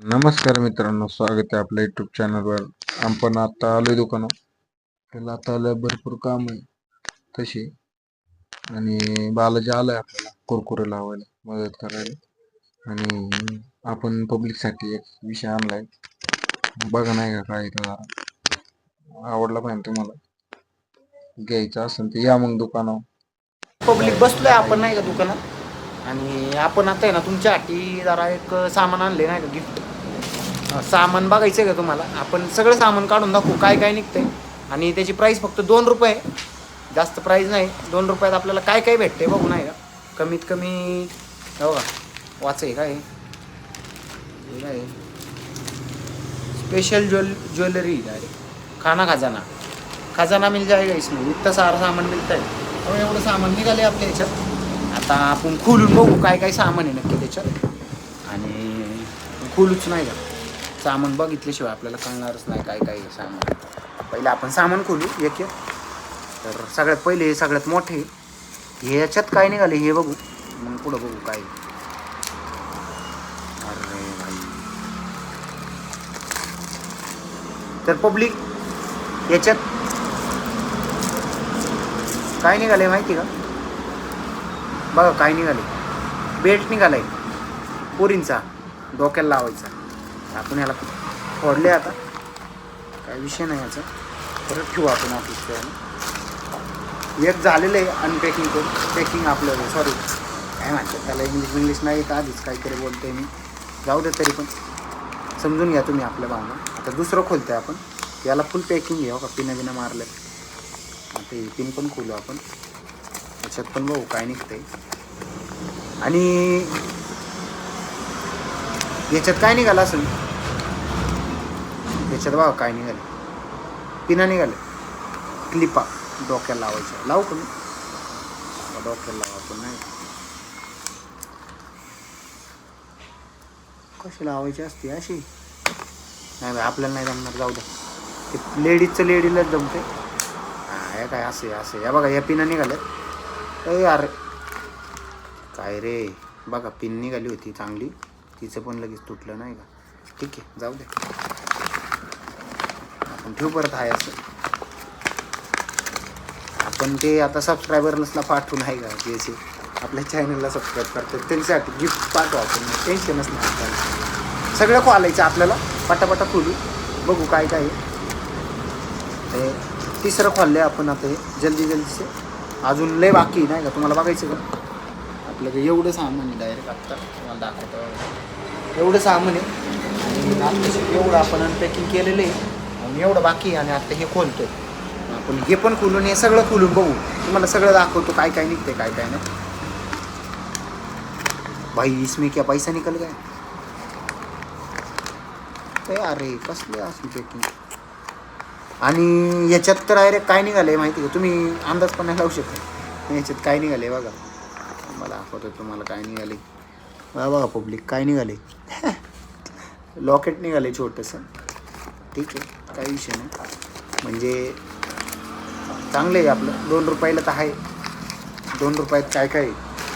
नमस्कार मित्रांनो, स्वागत आहे आपल्या युट्यूब चॅनलवर. आपण आता आलोय दुकानात. त्याला आता आलं भरपूर काम आहे तशी. आणि बालाजी आलाय आपल्याला कुरकुरे लावायला मदत करायला. आणि आपण पब्लिकसाठी एक विषय आणलाय, बघा नाही का काय तर आवडला पाहिजे तुम्हाला, घ्यायचं असेल तर या मग दुकानावर. पब्लिक बसलोय आपण नाही का दुकानात. आणि आपण आता आहे ना तुमच्यासाठी जरा एक सामान आणले नाही का, गिफ्ट सामान बघायचं का तुम्हाला. आपण सगळं सामान काढून दाखवू काय काय निघतंय. आणि त्याची प्राईस फक्त 2 रुपये, जास्त प्राईस नाही. 2 रुपयात आपल्याला काय काय भेटते बघू नाही का. कमीत कमी बघा, वाच आहे काय काय स्पेशल ज्वेलरी डायरेक्ट खाना खजाना मिल जाएगा इसमें. इतकं सारं सामान मिळत आहे. एवढं सामान निघाले आपल्या ह्याच्यात. आता आपण खोलून बघू काय काय सामान आहे नक्की त्याच्यात. आणि खोलूच नाही का, सामान बघितल्याशिवाय आपल्याला कळणारच नाही काय काय सामान. पहिले आपण सामान खोलू एक एक. तर सगळ्यात पहिले हे सगळ्यात मोठे, हे याच्यात काय निघाले हे बघू, मग पुढं बघू काय. अरे भाई, तर पब्लिक याच्यात काय निघाले माहिती का. बघा काय निघाले. बेल्ट निघालाय पोरींचा, डोक्याला लावायचा. आपण ह्याला फोडले, आता काय विषय नाही याचा. परत ठेवू आपण ऑफिसच्या. एक झालेलं आहे अनपॅकिंग करून. पॅकिंग आपलं सॉरी काय म्हणतात त्याला, इंग्लिश नाही येत आधीच काहीतरी बोलतोय मी, जाऊ दे. तरी पण समजून घ्या तुम्ही आपल्या भावना. आता दुसरं खोलतोय आपण, याला फुल पॅकिंग घेऊ का, पिना मारलं. आता हे पिन पण खोलू आपण, याच्यात पण बघू काय निघतंय. आणि याच्यात काय निघालं असेल, याच्यात बघा काय निघाले. पिना निघाले, क्लिपा डोक्याला लावायच्या. लावू का मी, डोक्याला लावा आपण नाही कशी लावायची असते अशी. नाही बाई आपल्याला नाही जमणार, जाऊ द्या. ते लेडीजचं लेडीलाच जमते. हे काय असे या बघा, या पिना निघाल्यात. अरे काय रे, बघा पिन निघाली होती चांगली, तिचं पण लगेच तुटलं नाही का. ठीक आहे, जाऊ दे. आपण ठेवू परत आहे असं. आपण ते आता सबस्क्रायबर्सला पाठवून आहे का, जे आपल्या चॅनलला सबस्क्राईब करतात त्यांच्यासाठी गिफ्ट पाठवू आपण, टेन्शनच नाही आपल्याला. सगळं खोलायचं आपल्याला, पटापटा खोलू बघू काय काय. हे तिसरं खोललं आपण आता, हे जल्दीचे. अजून लय बाकी नाही का, तुम्हाला बघायचं का. आपलं एवढं सामान आहे डायरेक्ट आत्ता तुम्हाला दाखवतो. एवढं सामान आहे आणि एवढं आपण अनपॅकिंग केलेलं आहे आणि एवढं बाकी आहे. आणि आता हे खोलतोय आपण, हे पण खोलून हे सगळं खोलून बघू, तुम्हाला सगळं दाखवतो काय काय निघतंय काय काय नाही. भाई इसमें क्या पैसा निकल गया. अरे कसले असं पॅकिंग. आणि याच्यात तर डायरेक्ट काय निघालंय माहिती का, तुम्ही अंदाज पण नाही लावू शकता याच्यात काय निघाले. बघा मला दाखवतो तुम्हाला काय निघाले. बघा पब्लिक काय निघाले. लॉकेट निघाले छोटंसं. ठीक आहे, काही विषय नाही. म्हणजे चांगलं आहे आपलं. 2 रुपयाला तर आहे. 2 रुपयात काय काय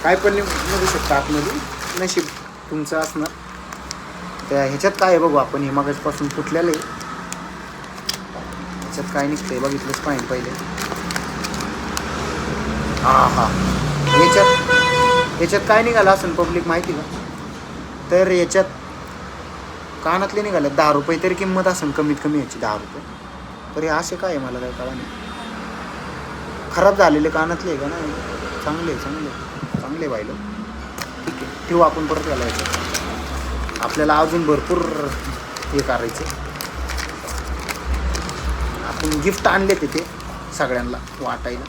काय पण निघू शकतं आतमध्ये, नशीब तुमचं असणार. त्या ह्याच्यात काय आहे बघू आपण. हे मगाचपासून फुटलेलं आहे. ह्याच्यात काय निघतंय बघितलंच पाहिजे पहिले. हा याच्यात काय निघालं असेल पब्लिक माहिती का. तर याच्यात कानातले निघाले 10 रुपये तरी किंमत असेल कमीत कमी याची, 10 रुपये. तर हे असे काय मला काय कळा नाही. खराब झालेले कानातले आहे का नाही. चांगले बायलो. ठीक आहे, ठेवू आपण परत याला. याच्यात आपल्याला अजून भरपूर हे करायचं. आपण गिफ्ट आणले तिथे सगळ्यांना वाटायला.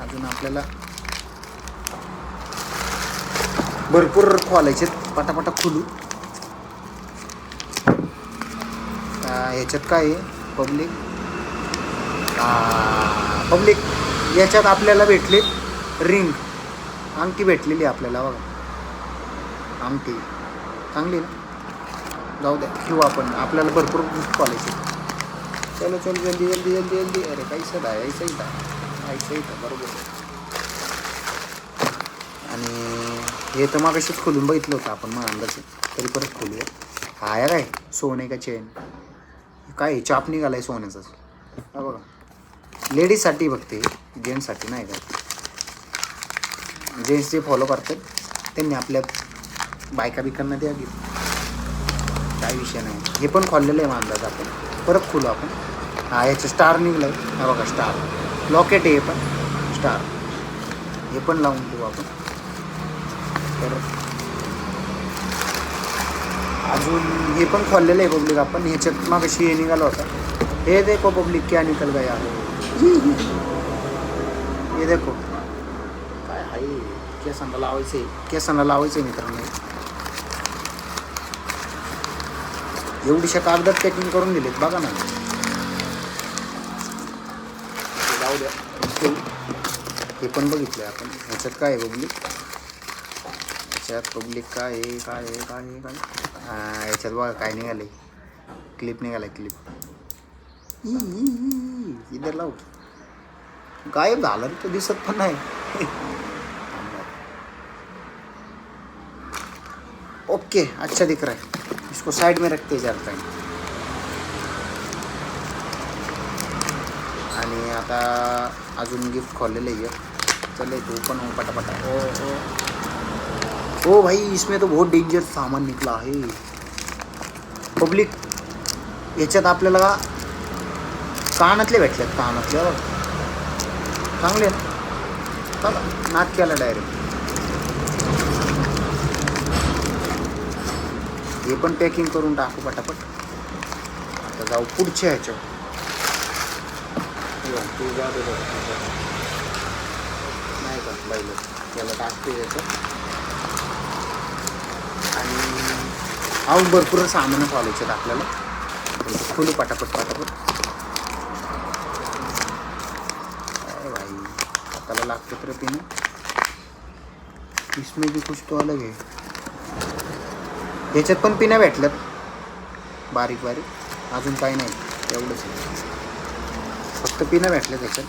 अजून आपल्याला भरपूर खोलायचे, पटापटा खोलू. ह्याच्यात काय आहे पब्लिक याच्यात आपल्याला भेटले रिंग, अंगठी भेटलेली आपल्याला. बघा अंगठी चांगली ना, जाऊ द्या ठेवू आपण. आपल्याला भरपूर गिफ्ट खोलायचे. चलो जल्दी. अरे कैसा था ऐसा ही था बरोबर. आणि हे तर मग अशीच खोलून बघितलं होतं आपण मग अंदाज तरी परत खोलूया. हा या काय सोने का चेन काय चाप निघालाय सोन्याचाच. हा बघा लेडीजसाठी बघते जेंट्ससाठी नाही का. जेंट्स जे फॉलो करतात त्यांनी आपल्या बायका बिकांना द्या गिफ्ट. काय विषय नाही. हे पण खोललेलं आहे अंदाज आपण परत खोलू आपण. हा याचं स्टार निघलाय. हा बघा स्टार लॉकेट आहे. हे पण स्टार हे पण लावून देऊ आपण. तर अजून हे पण खोललेलं आहे पब्लिक आपण. ह्याच्यात मग अशी हे निघाला होता. हे देखो पब्लिक क्या निकल गया. हे देखो काय आहे. केसांना लावायचं आहे. केसांना लावायचं आहे मित्रांनो. एवढीशा कागदात पॅकिंग करून दिलेत बघा ना. जाऊ द्या. हे पण बघितलं आपण. ह्याच्यात काय आहे पब्लिक. ह्याच्यात पब्लिक काय आहे काय आहे काय आहे काय. हा याच्यात बघा काय निघाले. क्लिप निघालाय क्लिप. इधर लाव. गायब झालं तर दिसत पण नाही. ओके अच्छा दिख रहा है. इसको साइड में रखते जाता है. आणि आता अजून गिफ्ट खोललेलं आहे. चले तू पण हो पटापटा. ओ भाई इसमें तो बहुत डेंजर सामान निकला है पब्लिक. याच्यात आपल्याला कानातले भेटलेत. कानातले चांगले चला नाक केला डायरेक्ट. हे पण पॅकिंग करून टाकू पटापट. आता जाऊ पुढच्या ह्याच्यावर. नाही का पाहिलं त्याला टाकते याचं. आणि अजून भरपूर सामान कॉलेजच्यात आपल्याला. खोलू पटापट पटापट. अरे भाई हाताला लागतं तर पिणं. इसमें भी कुछ तो अलग है. याच्यात पण पिण्या भेटल्यात बारीक बारीक. अजून काही नाही एवढंच फक्त पिण्या भेटल्यात याच्यात.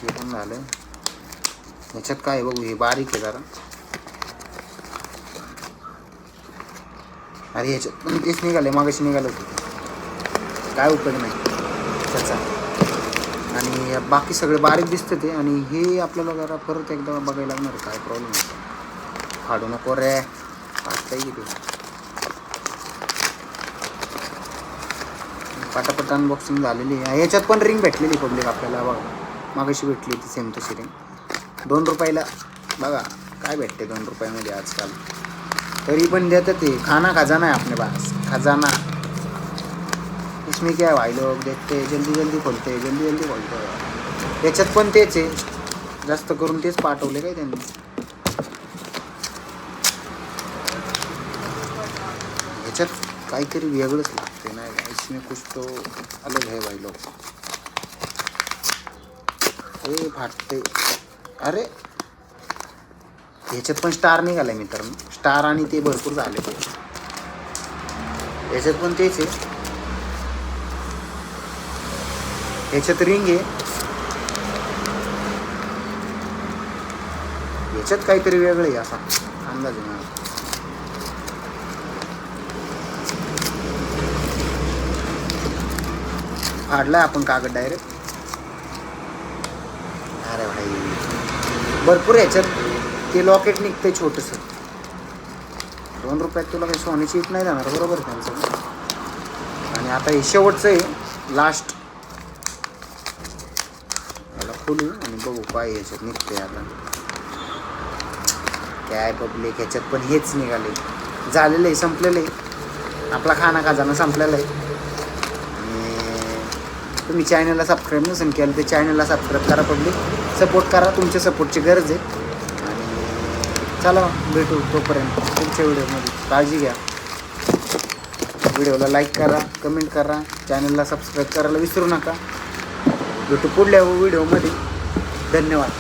हे पण झालं. याच्यात काय आहे बघू. हे बारीक आहे जरा. अरे ह्याच्यात पण तेच निघाले मागाशी निघालं होतं. काय उपयोग नाही त्याचा. आणि बाकी सगळे बारीक दिसतं ते. आणि हे आपल्याला जरा परत एकदा बघायला लागणार काय प्रॉब्लेम आहे. फाडू नको रे. पाचताही ते पटापट अनबॉक्सिंग झालेली आहे. याच्यात पण रिंग भेटलेली पब्लिक आपल्याला बघा. मागाशी भेटली ती सेम तशी रिंग 2 रुपयाला. बघा काय भेटते 2 रुपयामध्ये आजकाल. तरी पण देतात ते. खाना खजाना है अपने पास खजाना. इसमें क्या है भाई लोग देखते जल्दी जल्दी खोलते जल्दी जल्दी खोलते. याच्यात पण तेच आहे. जास्त करून तेच पाठवले काय त्यांनी. याच्यात काहीतरी वेगळंच लागते नाही का. इसमें कुछ तो अलग है भाई लोग. हे फाटते. अरे ह्याच्यात पण स्टार निघालाय मित्रांनो. स्टार आणि ते भरपूर झाले ते. याच्यात पण तेच आहे. ह्याच्यात रिंग आहे. ह्याच्यात काहीतरी वेगळं आहे असा अंदाज आहे मला. फाडलाय आपण कागद डायरेक्ट. अरे भाई भरपूर ह्याच्यात ते लॉकेट निघतंय छोटंसं. 2 रुपयात तुला काही सोन्याची इट नाही जाणार बरोबर त्यांचं. आणि आता हे शेवटचं आहे लास्ट. याला खोलू आणि बघू काय ह्याच्यात निघतंय. आता काय पब्लिक ह्याच्यात पण हेच निघाले. झालेलं आहे संपलेलं आहे. आपला खाना खजाना संपलेला आहे. तुम्ही चॅनलला सबस्क्राईब नसेल केलं तर चॅनलला सबस्क्राईब करा पब्लिक. सपोर्ट करा. तुमच्या सपोर्टची गरज आहे. आणि चला भेटू तोपर्यंत पुढच्या व्हिडिओमध्ये. काळजी घ्या. व्हिडिओला लाईक करा कमेंट करा. चॅनलला सबस्क्राईब करायला विसरू नका. भेटू पुढल्या व्हिडिओमध्ये. धन्यवाद.